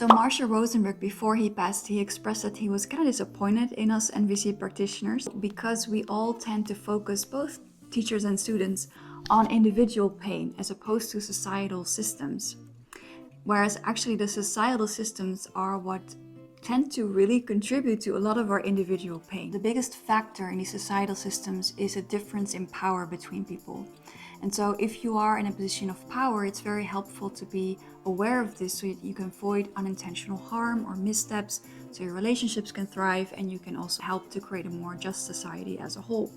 So Marshall Rosenberg, before he passed, he expressed that he was kind of disappointed in us NVC practitioners because we all tend to focus, both teachers and students, on individual pain as opposed to societal systems. Whereas actually the societal systems are what tend to really contribute to a lot of our individual pain. The biggest factor in these societal systems is a difference in power between people. And so if you are in a position of power, it's very helpful to be aware of this so you can avoid unintentional harm or missteps, so your relationships can thrive and you can also help to create a more just society as a whole.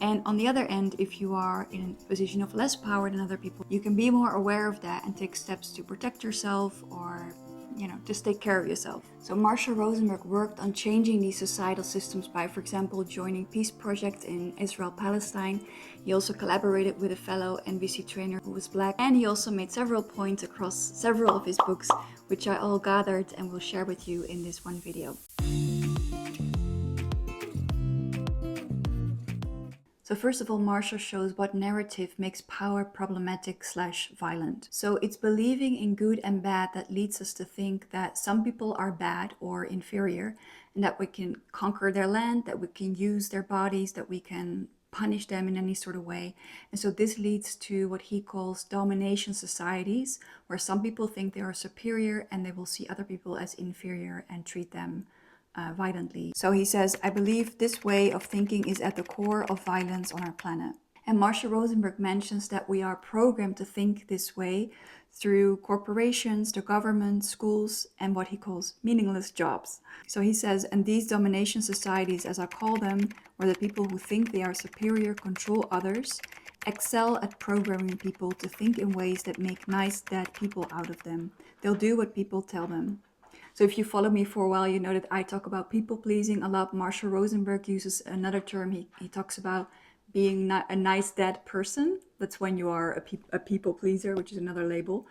And on the other end, if you are in a position of less power than other people, you can be more aware of that and take steps to protect yourself or, just take care of yourself. So Marshall Rosenberg worked on changing these societal systems by, for example, joining peace project in Israel-Palestine. He also collaborated with a fellow NVC trainer who was Black. And he also made several points across several of his books, which I all gathered and will share with you in this one video. So first of all, Marshall shows what narrative makes power problematic/violent. So it's believing in good and bad that leads us to think that some people are bad or inferior, and that we can conquer their land, that we can use their bodies, that we can punish them in any sort of way. And so this leads to what he calls domination societies, where some people think they are superior and they will see other people as inferior and treat them violently. So he says, I believe this way of thinking is at the core of violence on our planet. And Marshall Rosenberg mentions that we are programmed to think this way through corporations, the government, schools, and what he calls meaningless jobs. So he says, and these domination societies, as I call them, where the people who think they are superior control others, excel at programming people to think in ways that make nice dead people out of them. They'll do what people tell them. So if you follow me for a while, you know that I talk about people pleasing a lot. Marshall Rosenberg uses another term. He talks about being a nice dead person. That's when you are a people pleaser, which is another label.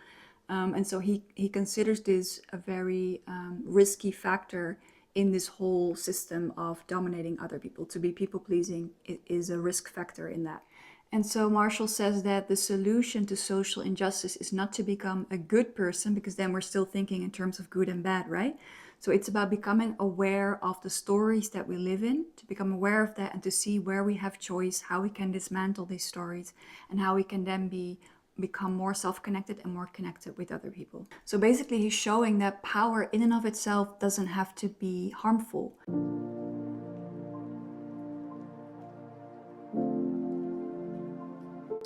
And so he considers this a very risky factor in this whole system of dominating other people. To be people pleasing is a risk factor in that. And so Marshall says that the solution to social injustice is not to become a good person, because then we're still thinking in terms of good and bad, right? So it's about becoming aware of the stories that we live in, to become aware of that and to see where we have choice, how we can dismantle these stories, and how we can then become more self-connected and more connected with other people. So basically he's showing that power in and of itself doesn't have to be harmful.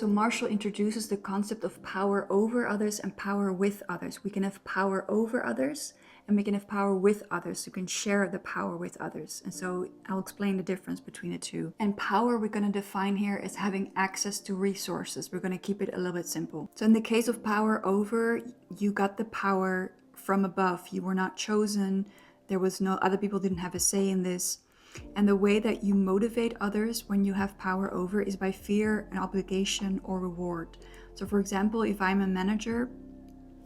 So Marshall introduces the concept of power over others and power with others. We can have power over others and we can have power with others. You can share the power with others. And so I'll explain the difference between the two. And power we're going to define here as having access to resources. We're going to keep it a little bit simple. So in the case of power over, you got the power from above. You were not chosen. There was no other people didn't have a say in this. And the way that you motivate others when you have power over is by fear, an obligation, or reward. So for example, if I'm a manager,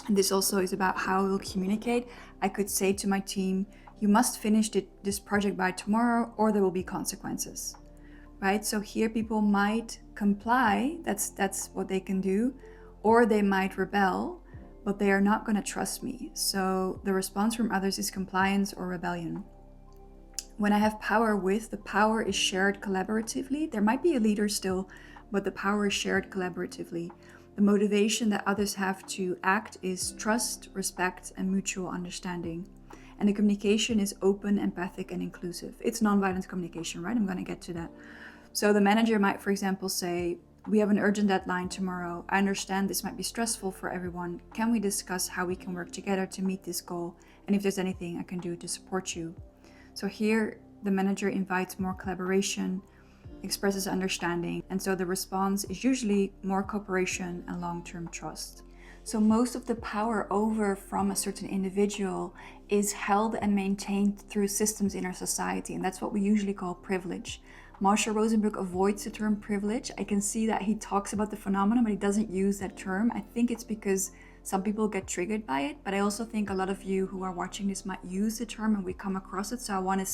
and this also is about how I will communicate, I could say to my team, you must finish this project by tomorrow or there will be consequences, right? So here people might comply, that's what they can do, or they might rebel, but they are not going to trust me. So the response from others is compliance or rebellion. When I have power with, the power is shared collaboratively. There might be a leader still, but the power is shared collaboratively. The motivation that others have to act is trust, respect, and mutual understanding. And the communication is open, empathic, and inclusive. It's nonviolent communication, right? I'm going to get to that. So the manager might, for example, say, we have an urgent deadline tomorrow. I understand this might be stressful for everyone. Can we discuss how we can work together to meet this goal? And if there's anything I can do to support you? So here, the manager invites more collaboration, expresses understanding, and so the response is usually more cooperation and long-term trust. So most of the power over from a certain individual is held and maintained through systems in our society, and that's what we usually call privilege. Marshall Rosenberg avoids the term privilege. I can see that he talks about the phenomenon, but he doesn't use that term. I think it's because some people get triggered by it, but I also think a lot of you who are watching this might use the term and we come across it. So I want to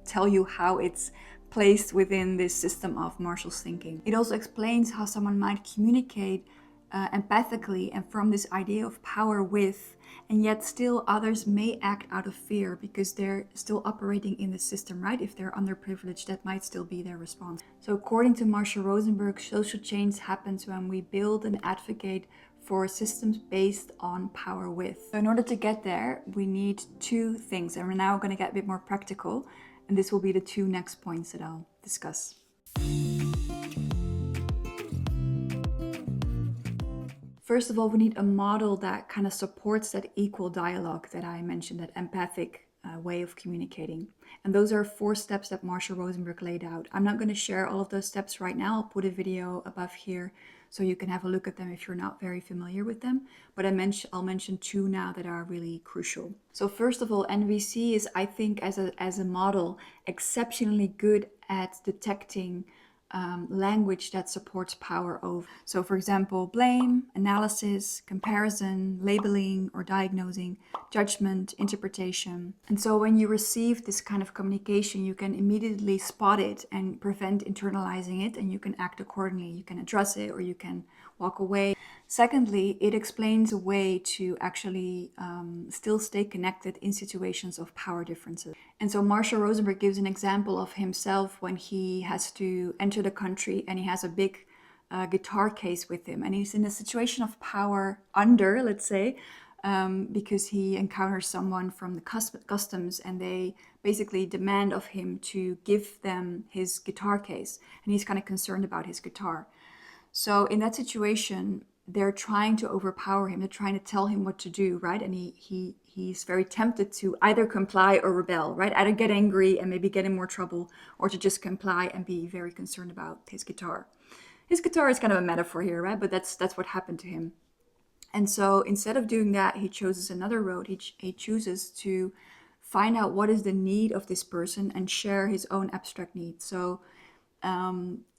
tell you how it's placed within this system of Marshall's thinking. It also explains how someone might communicate empathically and from this idea of power with, And yet still others may act out of fear because they're still operating in the system, right? If they're underprivileged, that might still be their response. So according to Marshall Rosenberg, social change happens when we build and advocate for systems based on power with. So in order to get there, we need two things. And we're now going to get a bit more practical. And this will be the two next points that I'll discuss. First of all, we need a model that kind of supports that equal dialogue that I mentioned, that empathic way of communicating. And those are 4 steps that Marshall Rosenberg laid out. I'm not going to share all of those steps right now. I'll put a video above here so you can have a look at them if you're not very familiar with them. But I'll mention 2 now that are really crucial. So first of all, NVC is, I think, as a model, exceptionally good at detecting language that supports power over. So for example, blame, analysis, comparison, labeling or diagnosing, judgment, interpretation. And so when you receive this kind of communication, you can immediately spot it and prevent internalizing it, and you can act accordingly. You can address it or you can walk away. Secondly, it explains a way to actually still stay connected in situations of power differences. And so Marshall Rosenberg gives an example of himself when he has to enter the country and he has a big guitar case with him. And he's in a situation of power under, let's say, because he encounters someone from the customs and they basically demand of him to give them his guitar case. And he's kind of concerned about his guitar. So in that situation, they're trying to overpower him. They're trying to tell him what to do, right? And he's very tempted to either comply or rebel, right? Either get angry and maybe get in more trouble, or to just comply and be very concerned about his guitar. His guitar is kind of a metaphor here, right? But that's what happened to him. And so instead of doing that, he chooses another road. He chooses to find out what is the need of this person and share his own abstract needs.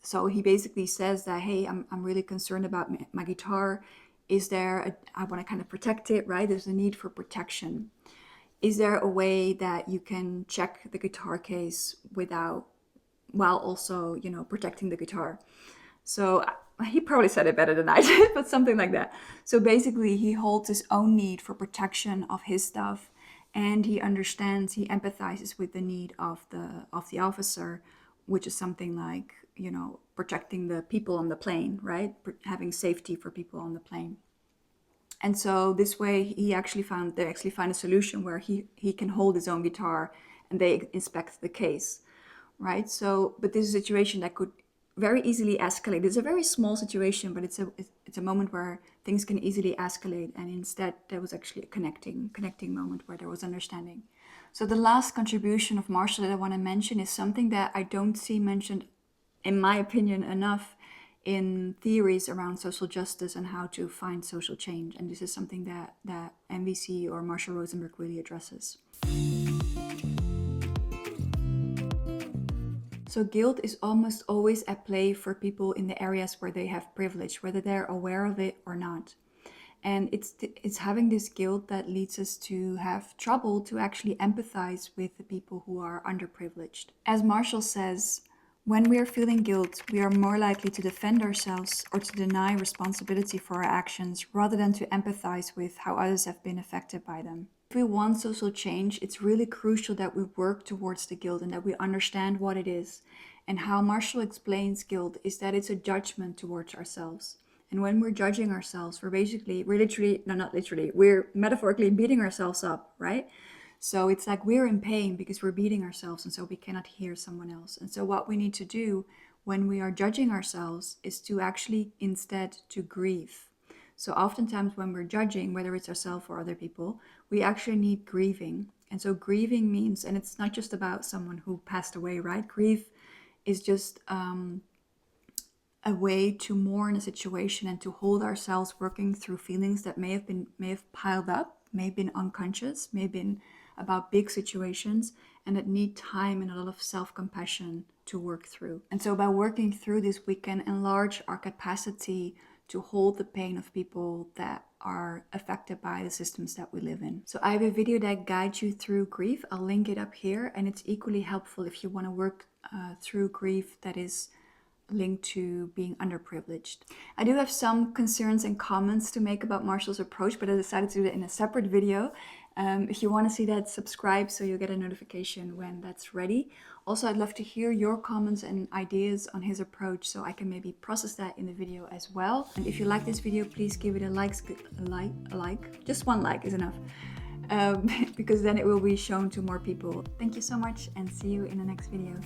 So he basically says that, hey, I'm really concerned about my guitar. I want to kind of protect it, right? There's a need for protection. Is there a way that you can check the guitar case while also, protecting the guitar? So he probably said it better than I did, but something like that. So basically he holds his own need for protection of his stuff, and he empathizes with the need of the officer, which is something like, protecting the people on the plane, right? Having safety for people on the plane. And so this way they actually find a solution where he can hold his own guitar and they inspect the case, right? So, but this is a situation that could very easily escalate. It's a very small situation, but it's a moment where things can easily escalate. And instead there was actually a connecting moment where there was understanding. So the last contribution of Marshall that I want to mention is something that I don't see mentioned, in my opinion, enough in theories around social justice and how to find social change. And this is something that MVC or Marshall Rosenberg really addresses. So guilt is almost always at play for people in the areas where they have privilege, whether they're aware of it or not. And it's having this guilt that leads us to have trouble to actually empathize with the people who are underprivileged. As Marshall says, when we are feeling guilt, we are more likely to defend ourselves or to deny responsibility for our actions rather than to empathize with how others have been affected by them. If we want social change, it's really crucial that we work towards the guilt and that we understand what it is. And how Marshall explains guilt is that it's a judgment towards ourselves. And when we're judging ourselves, we're metaphorically beating ourselves up, right? So it's like we're in pain because we're beating ourselves, and so we cannot hear someone else. And so what we need to do when we are judging ourselves is to actually instead to grieve. So oftentimes when we're judging, whether it's ourselves or other people, we actually need grieving. And so grieving means, and it's not just about someone who passed away, right? Grief is just a way to mourn a situation and to hold ourselves working through feelings that may have piled up, may have been unconscious, may have been about big situations, and that need time and a lot of self-compassion to work through. And so by working through this, we can enlarge our capacity to hold the pain of people that are affected by the systems that we live in. So I have a video that guides you through grief. I'll link it up here, and it's equally helpful if you want to work through grief that is linked to being underprivileged. I do have some concerns and comments to make about Marshall's approach, but I decided to do it in a separate video. If you want to see that, subscribe so you'll get a notification when that's ready. Also, I'd love to hear your comments and ideas on his approach so I can maybe process that in the video as well. And if you like this video, please give it a like. Just one like is enough. Because then it will be shown to more people. Thank you so much and see you in the next video.